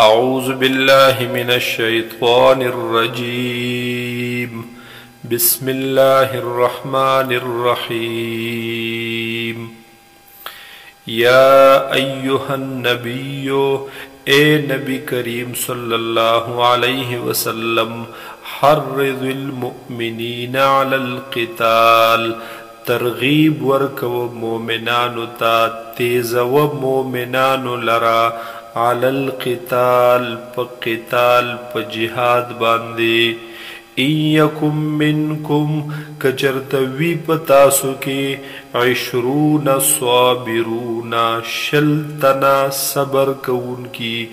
أعوذ بالله من الشيطان الرجيم بسم الله الرحمن الرحيم يا أيها النبي اے نبی کریم صلی اللہ علیہ وسلم حرض المؤمنین علی القتال ترغیب ورکو مومنانو تا تیزو مومنانو لرا علی القتال پا قتال پا جہاد باندے ان یکم منکم کچرتوی پتاسو کے 20 صابرون شلتنا صبر کون کی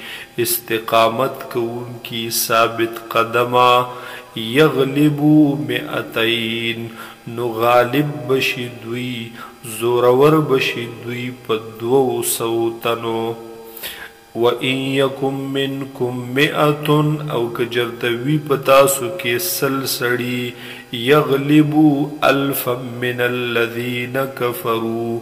استقامت کون کی ثابت قدمہ یغلبو 200 نغالب بشدوی زورور بشدوی پا 200 تنو وَإِن يَكُن مِّنكُم مِّئَةٌ او کجرتوی پتاسو کے سلسڑی یغلبو 1000 من الذین کفروا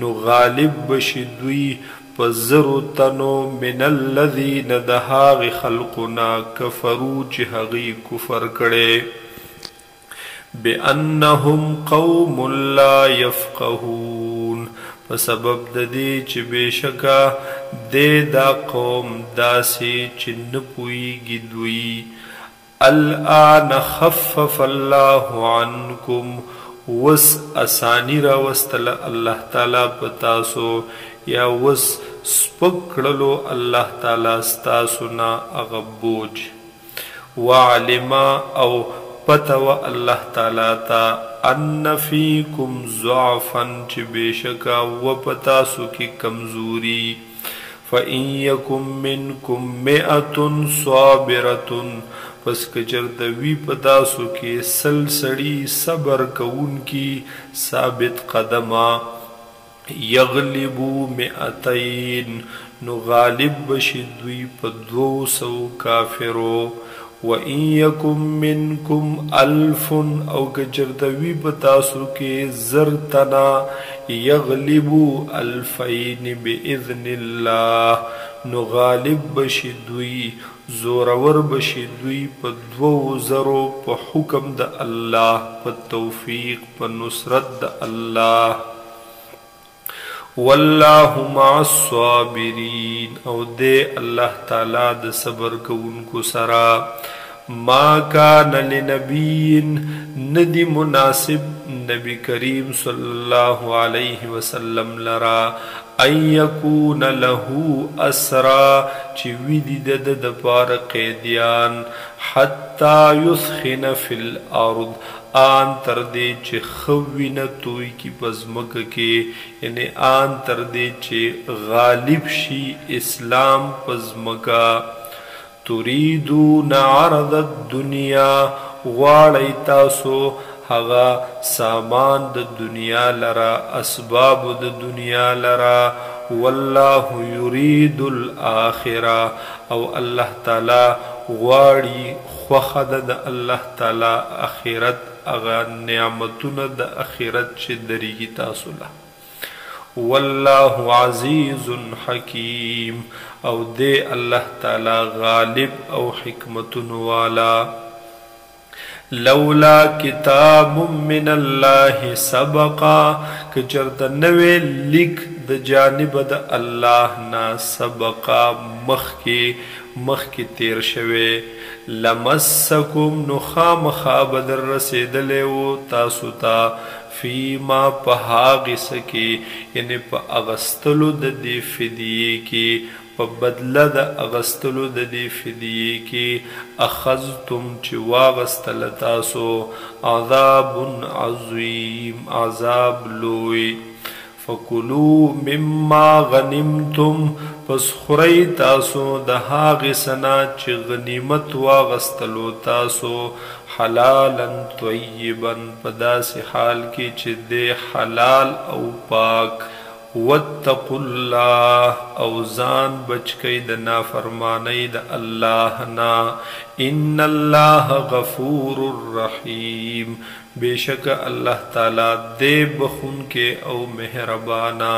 نغالب بشدوی پزرو تنو من الذین دہاغ خلقنا کفرو چہغی کفر کڑے بِأَنَّهُمْ قَوْمٌ لَا يَفْقَهُونَ سبب د دې چې بشکا دې دا قوم داسې چې نه پوهیږي دوی الآن خفف الله عنکم وس اسانی راوستل الله تعالی پتاسو یا وس سپکړلو الله تعالی ستاسو نا هغه بوج وعلم او پتو الله تعالی تا ان فیکم ضعفا چی بیشکا و پتاسو کی کمزوری فَإِن یکم منکم 100 صابرة پس کچردوی پتاسو کی سلسڑی صبر کون کی ثابت قدمہ یغلبو 200 نغالب بشدوی پا 200 کافرو وَإِن يَكُن مِّنكُمْ 1000 او کچردوی پتاسو کے زرتنا یغلبو 2000 بِإِذْنِ اللَّهِ نغالب بشدوی زورور بشدوی پا 200 پا حکم دا اللہ پا توفیق پا نصرت دا اللہ واللہ مع الصابرین او دے اللہ تعالی دا صبر کون کو سرا ما کان لنبی ندی مناسب نبی کریم صلی اللہ علیہ وسلم لرا ان یکون لہو اسرا چی ویدی دد پار قیدیان حتی یثخن فی الارض آن تردے چے خوین توی کی پزمک کے یعنی آن تردے چے غالب شی اسلام پزمکا تریدون عرض الدنیا غاڑی تاسو حغا سامان د دنیا لرا اسباب د دنیا لرا واللہ یرید الاخرہ او اللہ تعالی غاڑی خوخد د اللہ تعالی اخرت اغا نعمتون د اخرت چه دریگی تاسولا واللہ عزیز حکیم او دے اللہ تعالی غالب او حکمتن والا لولا کتاب من اللہ سبقا کچرد نوے لکھ د جانب د اللہ نا سبقا مخ کی تیر شوے لمسکم نخام خوابدر رسیدلے و تاسو تا فیما پہاغ سکی یعنی پا اغسطلو د دی فدیے کی پا بدل د اغسطلو د دی فدیے کی اخذتم چی واغستل تاسو عذاب عظیم عذاب لوی فَكُلُوا مِمَّا غَنِمْتُمْ پس خوری تاسو دہا غسنا چی غنیمت واغستلو تاسو حلالا طیبا پدا سے حال کی چی دے حلال او پاک واتقوا اللہ اوزان بچ کئی دا نافرمانی دا اللہ نا ان اللہ غفور الرحیم بے شک اللہ تعالی دے بخون کے او مہربانا